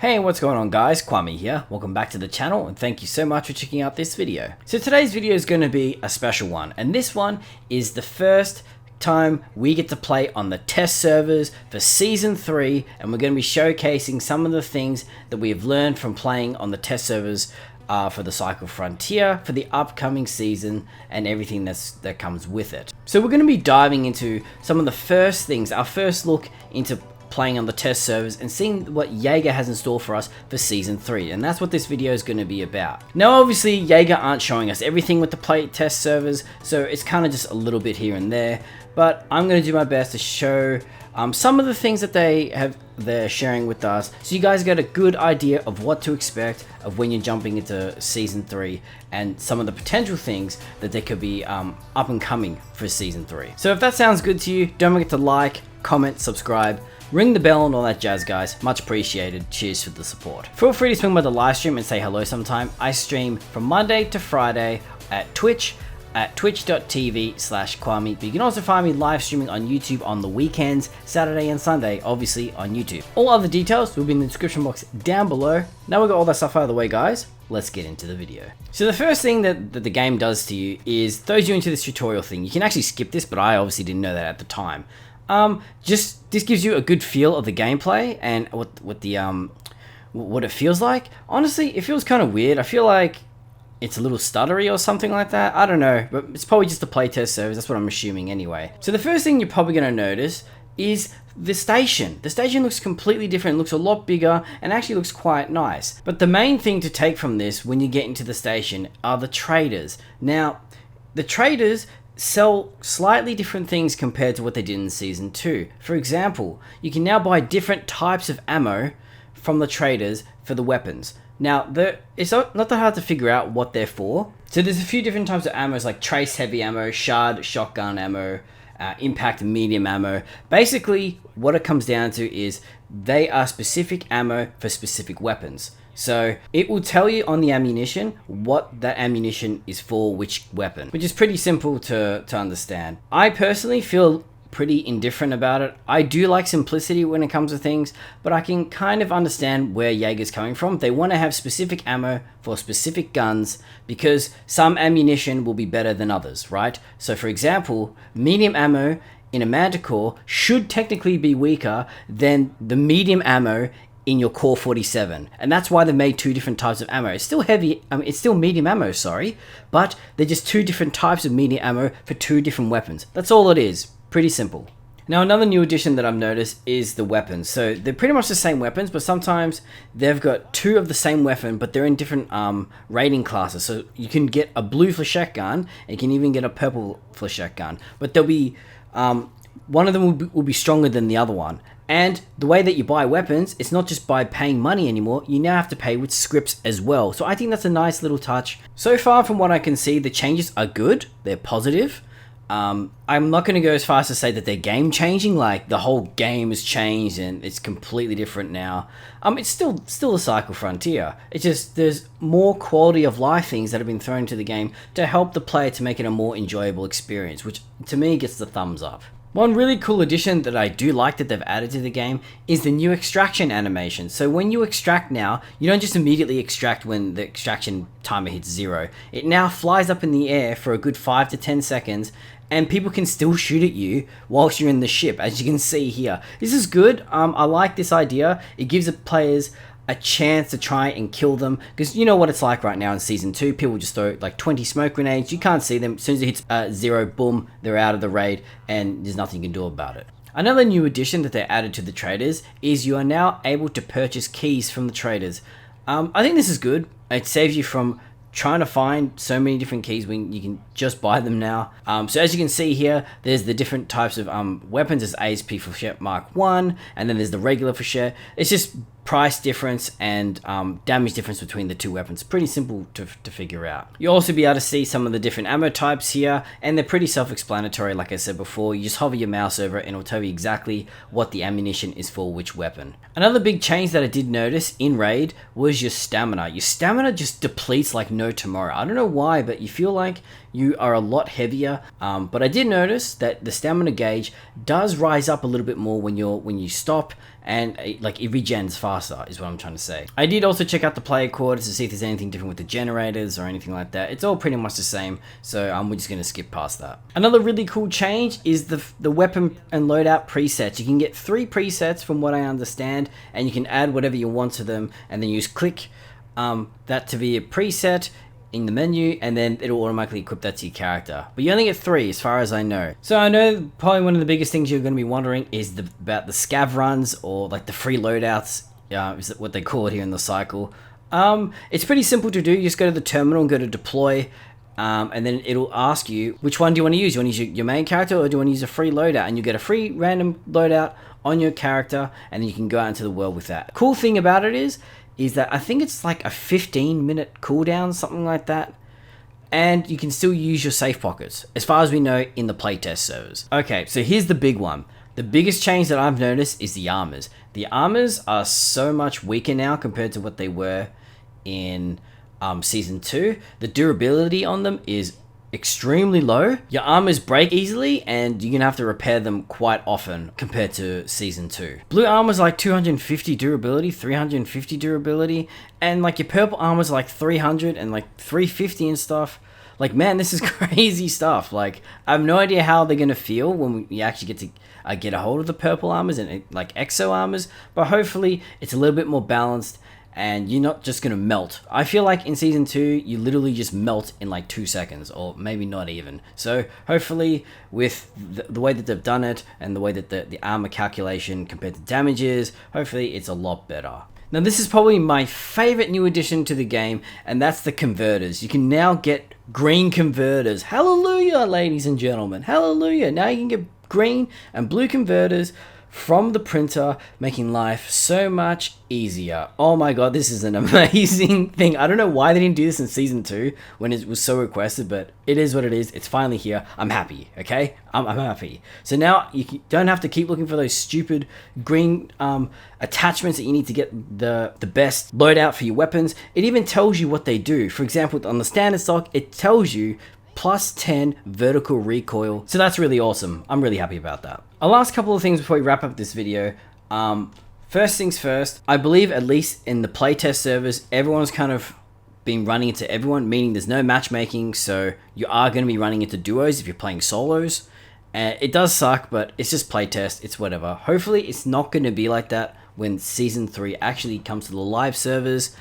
Hey, what's going on guys? Quamii here. Welcome back to the channel and thank you so much for checking out this video. So today's video is going to be a special one, and this one is the first time we get to play on the test servers for season 3, and we're going to be showcasing some of the things that we have learned from playing on the test servers for the Cycle Frontier for the upcoming season and everything that comes with it. So we're going to be diving into some of the first things, our first look into playing on the test servers and seeing what Jaeger has in store for us for season 3, and that's what this video is going to be about. Now obviously Jaeger aren't showing us everything with the play test servers, so it's kind of just a little bit here and there, but I'm going to do my best to show some of the things that they're sharing with us, so you guys get a good idea of what to expect of when you're jumping into season 3 and some of the potential things that there could be up and coming for season 3. So if that sounds good to you, don't forget to like, comment, subscribe, ring the bell and all that jazz, guys. Much appreciated. Cheers for the support. Feel free to swing by the live stream and say hello sometime. I stream from Monday to Friday at Twitch at twitch.tv/Quamii. But you can also find me live streaming on YouTube on the weekends, Saturday and Sunday, obviously on YouTube. All other details will be in the description box down below. Now we've got all that stuff out of the way, guys. Let's get into the video. So the first thing that the game does to you is throws you into this tutorial thing. You can actually skip this, but I obviously didn't know that at the time. This gives you a good feel of the gameplay and what it feels like. Honestly, it feels kind of weird. I feel like it's a little stuttery or something like that. I don't know, but it's probably just a playtest service. That's what I'm assuming anyway. So the first thing you're probably going to notice is the station. The station looks completely different, looks a lot bigger, and actually looks quite nice. But the main thing to take from this when you get into the station are the traders. Now, the traders sell slightly different things compared to what they did in season 2. For example, you can now buy different types of ammo from the traders for the weapons. Now, it's not that hard to figure out what they're for. So there's a few different types of ammos like trace heavy ammo, shard shotgun ammo, impact medium ammo. Basically, what it comes down to is they are specific ammo for specific weapons. So it will tell you on the ammunition what that ammunition is for which weapon, which is pretty simple to understand. I personally feel pretty indifferent about it. I do like simplicity when it comes to things, but I can kind of understand where Jaeger's coming from. They want to have specific ammo for specific guns because some ammunition will be better than others, right? So for example, medium ammo in a Manticore should technically be weaker than the medium ammo in your Core 47, and that's why they made two different types of ammo. It's still heavy, it's still medium ammo, sorry, but they're just two different types of medium ammo for two different weapons. That's all it is. Pretty simple. Now another new addition that I've noticed is the weapons. So they're pretty much the same weapons, but sometimes they've got two of the same weapon, but they're in different rating classes. So you can get a blue flechette gun, and you can even get a purple flechette gun, but there'll be one of them will be stronger than the other one. And the way that you buy weapons, it's not just by paying money anymore, you now have to pay with scripts as well. So I think that's a nice little touch. So far from what I can see, the changes are good, they're positive. I'm not going to go as far as to say that they're game changing, like the whole game has changed and it's completely different now. It's still a Cycle Frontier. It's just there's more quality of life things that have been thrown into the game to help the player to make it a more enjoyable experience, which to me gets the thumbs up. One really cool addition that I do like that they've added to the game is the new extraction animation. So when you extract now, you don't just immediately extract when the extraction timer hits 0. It now flies up in the air for a good 5 to 10 seconds, and people can still shoot at you whilst you're in the ship, as you can see here. This is good. I like this idea. It gives the players a chance to try and kill them, because you know what it's like right now in season 2. People just throw like 20 smoke grenades, you can't see them. As soon as it hits 0, boom, they're out of the raid and there's nothing you can do about it. Another new addition that they added to the traders is you are now able to purchase keys from the traders. I think this is good. It saves you from trying to find so many different keys when you can just buy them now. So as you can see here, there's the different types of weapons. There's ASP Flechette Mark 1, and then there's the regular Flechette. It's just price difference and damage difference between the two weapons. Pretty simple to figure out. You'll also be able to see some of the different ammo types here, and they're pretty self-explanatory. Like I said before, you just hover your mouse over it and it'll tell you exactly what the ammunition is for which weapon. Another big change that I did notice in Raid was your stamina. Your stamina just depletes like no tomorrow. I don't know why, but you feel like you are a lot heavier. But I did notice that the stamina gauge does rise up a little bit more when you stop, and like it regens faster is what I'm trying to say. I did also check out the player quarters to see if there's anything different with the generators or anything like that. It's all pretty much the same, so we're just gonna skip past that. Another really cool change is the weapon and loadout presets. You can get 3 presets from what I understand, and you can add whatever you want to them, and then you just click that to be a preset in the menu, and then it'll automatically equip that to your character. But you only get 3 as far as I know. So I know probably one of the biggest things you're going to be wondering is about the scav runs, or like the free loadouts, is that what they call it here in the cycle. It's pretty simple to do. You just go to the terminal and go to deploy, and then it'll ask you which one do you want to use. Do you want to use your main character, or do you want to use a free loadout? And you get a free random loadout on your character, and then you can go out into the world with that. Cool thing about it is that I think it's like a 15-minute cooldown, something like that. And you can still use your safe pockets, as far as we know, in the playtest servers. Okay, so here's the big one. The biggest change that I've noticed is the armors. The armors are so much weaker now compared to what they were in Season 2. The durability on them is extremely low. Your armors break easily, and you're gonna have to repair them quite often compared to Season 2. Blue armor's like 250 durability, 350 durability, and like your purple armor's like 300 and like 350 and stuff. Like, man, this is crazy stuff. Like, I have no idea how they're gonna feel when we actually get to get a hold of the purple armors and like exo armors, but hopefully it's a little bit more balanced and you're not just gonna melt. I feel like in Season 2, you literally just melt in like 2 seconds, or maybe not even. So hopefully with the way that they've done it, and the way that the armor calculation compared to damage is, hopefully it's a lot better. Now this is probably my favorite new addition to the game, and that's the converters. You can now get green converters. Hallelujah, ladies and gentlemen, hallelujah. Now you can get green and blue converters from the printer, making life so much easier. Oh my god, this is an amazing thing. I don't know why they didn't do this in Season 2 when it was so requested, but it is what it is. It's finally here. I'm happy, okay? I'm happy. So now you don't have to keep looking for those stupid green attachments that you need to get the best loadout for your weapons. It even tells you what they do. For example, on the standard stock, it tells you plus 10 vertical recoil. So that's really awesome. I'm really happy about that. A last couple of things before we wrap up this video. First things first, I believe at least in the playtest servers, everyone's kind of been running into everyone, meaning there's no matchmaking, so you are going to be running into duos if you're playing solos. It does suck, but it's just playtest, it's whatever. Hopefully it's not going to be like that when Season 3 actually comes to the live servers.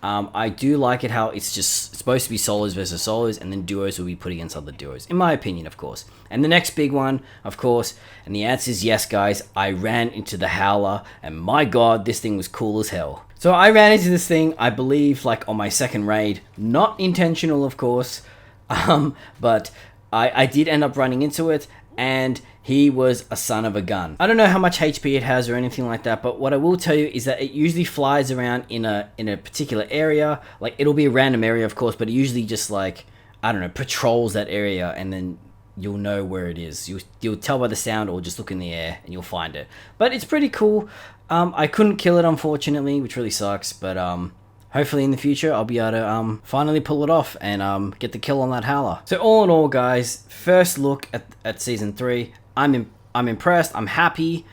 I do like it how it's just supposed to be solos versus solos, and then duos will be put against other duos, in my opinion, of course. And the next big one, of course, and the answer is yes, guys, I ran into the Howler, and my god, this thing was cool as hell. So I ran into this thing, I believe, like on my second raid. Not intentional, of course, but I did end up running into it, and he was a son of a gun. I don't know how much HP it has or anything like that, but what I will tell you is that it usually flies around in a particular area. Like, it'll be a random area, of course, but it usually just, like, I don't know, patrols that area, and then you'll know where it is. You'll tell by the sound, or just look in the air and you'll find it. But it's pretty cool. I couldn't kill it, unfortunately, which really sucks, but hopefully in the future I'll be able to finally pull it off and get the kill on that Howler. So all in all, guys, first look at Season 3. I'm impressed. I'm happy.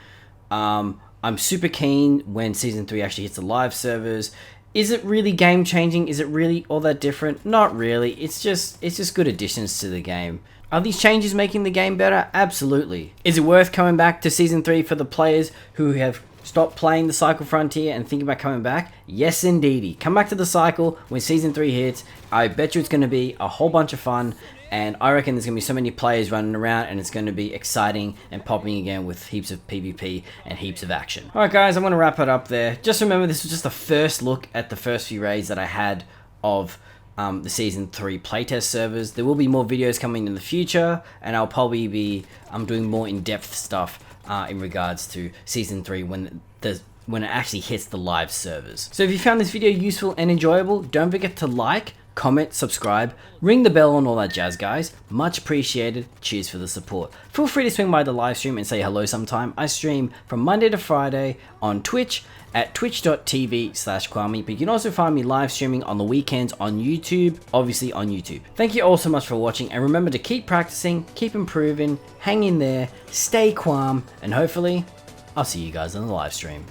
I'm super keen when Season 3 actually hits the live servers. Is it really game changing? Is it really all that different? Not really. It's just good additions to the game. Are these changes making the game better? Absolutely. Is it worth coming back to Season 3 for the players who have stopped playing the Cycle Frontier and thinking about coming back? Yes, indeedy. Come back to the Cycle when Season 3 hits. I bet you it's going to be a whole bunch of fun. And I reckon there's going to be so many players running around, and it's going to be exciting and popping again with heaps of PvP and heaps of action. Alright guys, I'm going to wrap it up there. Just remember, this was just the first look at the first few raids that I had of the Season 3 playtest servers. There will be more videos coming in the future, and I'll probably be doing more in-depth stuff in regards to Season 3 when it actually hits the live servers. So if you found this video useful and enjoyable, don't forget to like, comment, subscribe, ring the bell and all that jazz, guys. Much appreciated. Cheers for the support. Feel free to swing by the live stream and say hello sometime. I stream from Monday to Friday on Twitch at twitch.tv/Quamii, but you can also find me live streaming on the weekends on YouTube, obviously on YouTube. Thank you all so much for watching, and remember to keep practicing, keep improving, hang in there, stay Quam, and hopefully I'll see you guys on the live stream.